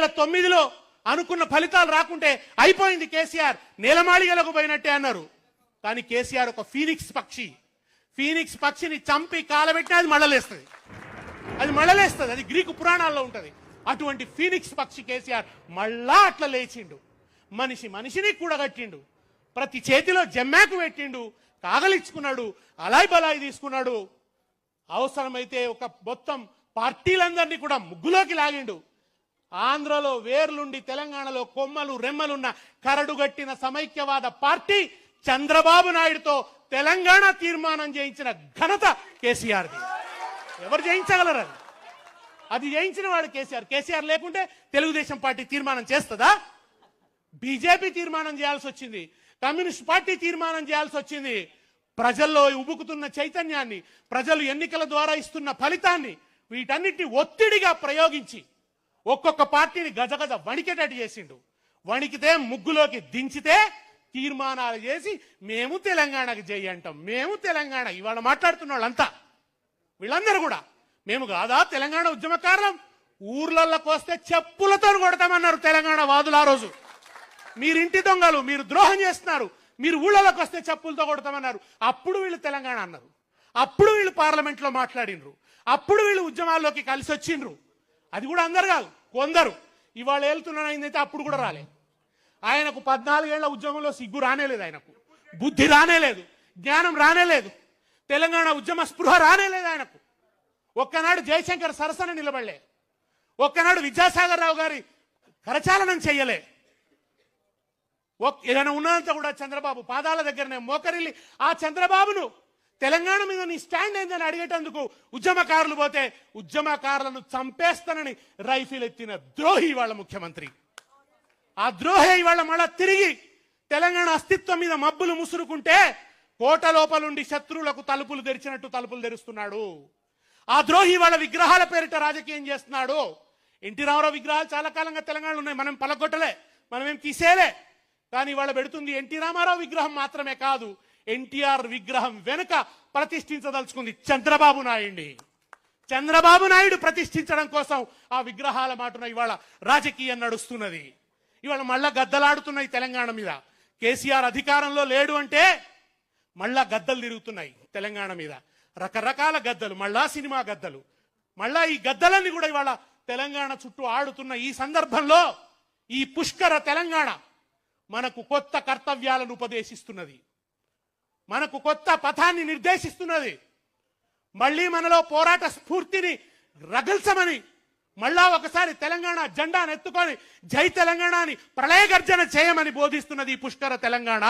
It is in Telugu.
2009లో అనుకున్న ఫలితాలు రాకుంటే అయిపోయింది కేసీఆర్, నేలమాళిగలకు పోయినట్టే అన్నారు. కానీ కేసీఆర్ ఒక ఫీనిక్స్ పక్షి. ఫీనిక్స్ పక్షిని చంపి కాలబెట్టినా అది మళ్ళలేస్తుంది, అది గ్రీకు పురాణాల్లో ఉంటుంది. అటువంటి ఫీనిక్స్ పక్షి కేసీఆర్ మళ్ళా అట్లా లేచిండు. మనిషిని కూడగట్టిండు, ప్రతి చేతిలో జమ్మాకు పెట్టిండు, కాగలిచ్చుకున్నాడు, అలాయ్ బలాయి తీసుకున్నాడు. అవసరమైతే ఒక మొత్తం పార్టీలందరినీ కూడా ముగ్గులోకి లాగిండు. ఆంధ్రలో వేర్లుండి తెలంగాణలో కొమ్మలు రెమ్మలున్న కరడుగట్టిన సమైక్యవాద పార్టీ చంద్రబాబు నాయుడుతో తెలంగాణ తీర్మానం చేయించిన ఘనత కేసీఆర్ది. ఎవరు చేయించగలరు? అది చేయించిన వాడు కేసీఆర్. కేసీఆర్ లేకుంటే తెలుగుదేశం పార్టీ తీర్మానం చేస్తుందా? బీజేపీ తీర్మానం చేయాల్సి వచ్చింది, కమ్యూనిస్ట్ పార్టీ తీర్మానం చేయాల్సి వచ్చింది. ప్రజల్లో ఉబుకుతున్న చైతన్యాన్ని, ప్రజలు ఎన్నికల ద్వారా ఇస్తున్న ఫలితాన్ని, వీటన్నిటిని ఒత్తిడిగా ప్రయోగించి ఒక్కొక్క పార్టీని గజగజ వణికేటట్టు చేసిండు. వణికితే ముగ్గులోకి దించితే తీర్మానాలు చేసి మేము తెలంగాణకు జై అంటాం, మేము తెలంగాణ. ఇవాళ మాట్లాడుతున్న వాళ్ళంతా వీళ్ళందరూ కూడా మేము కాదా తెలంగాణ ఉద్యమకారులం, ఊర్లలోకి వస్తే చెప్పులతో కొడతామన్నారు తెలంగాణ వాదులు. ఆ రోజు మీరు ఇంటి దొంగలు, మీరు ద్రోహం చేస్తున్నారు, మీరు ఊళ్ళలోకి వస్తే చెప్పులతో కొడతామన్నారు. అప్పుడు వీళ్ళు తెలంగాణ అన్నారు, అప్పుడు వీళ్ళు పార్లమెంట్లో మాట్లాడినరు, అప్పుడు వీళ్ళు ఉద్యమాల్లోకి కలిసి వచ్చిండ్రు. అది కూడా అందరు కాదు, కొందరు. ఇవాళ వెళ్తున్నానైందైతే అప్పుడు కూడా రాలే. ఆయనకు 14 ఏళ్ల ఉద్యమంలో సిగ్గు రానేలేదు, ఆయనకు బుద్ధి రానేలేదు, జ్ఞానం రానేలేదు, తెలంగాణ ఉద్యమ స్పృహ రానేలేదు ఆయనకు. ఒక్కనాడు జయశంకర్ సరసన నిలబడలే, ఒక్కనాడు విద్యాసాగర్ రావు గారి కరచాలనం చెయ్యలే. ఏదైనా ఉన్నంత కూడా చంద్రబాబు పాదాల దగ్గరనే మోకరిల్లి ఆ చంద్రబాబును తెలంగాణ మీద నీ స్టాండ్ ఏందని అడిగేటందుకు ఉద్యమకారులు పోతే ఉద్యమకారులను చంపేస్తానని రైఫిల్ ఎత్తిన ద్రోహి వాళ్ళ ముఖ్యమంత్రి. ఆ ద్రోహి ఇవాళ మళ్ళా తిరిగి తెలంగాణ అస్తిత్వం మీద మబ్బులు ముసురుకుంటే కోట లోపలుండి శత్రువులకు తలుపులు తెరిచినట్టు తలుపులు తెరుస్తున్నాడు. ఆ ద్రోహి వాళ్ళ విగ్రహాల పేరిట రాజకీయం చేస్తున్నాడు. ఎన్టీ రామారావు విగ్రహాలు చాలా కాలంగా తెలంగాణలో ఉన్నాయి, మనం పలకొట్టలే, మనమేం తీసేలే. కానీ ఇవాళ పెడుతుంది ఎన్టీ రామారావు విగ్రహం మాత్రమే కాదు, ఎన్టీఆర్ విగ్రహం వెనుక ప్రతిష్ఠించదలుచుకుంది చంద్రబాబు నాయుడిని. చంద్రబాబు నాయుడు ప్రతిష్ఠించడం కోసం ఆ విగ్రహాల మాటున ఇవాళ రాజకీయం నడుస్తున్నది. ఇవాళ మళ్ళా గద్దలాడుతున్నాయి తెలంగాణ మీద. కేసీఆర్ అధికారంలో లేడు అంటే మళ్ళా గద్దలు తిరుగుతున్నాయి తెలంగాణ మీద, రకరకాల గద్దలు, మళ్ళా సినిమా గద్దలు. మళ్ళా ఈ గద్దలన్నీ కూడా ఇవాళ తెలంగాణ చుట్టూ ఆడుతున్న ఈ సందర్భంలో ఈ పుష్కర తెలంగాణ మనకు కొత్త కర్తవ్యాలను ఉపదేశిస్తున్నది, మనకు కొత్త పథాన్ని నిర్దేశిస్తున్నది. మళ్ళీ మనలో పోరాట స్ఫూర్తిని రగల్చమని, మళ్ళా ఒకసారి తెలంగాణ జెండాను ఎత్తుకొని జై తెలంగాణ అని ప్రళయ గర్జన చేయమని బోధిస్తున్నది ఈ పుష్కర తెలంగాణ.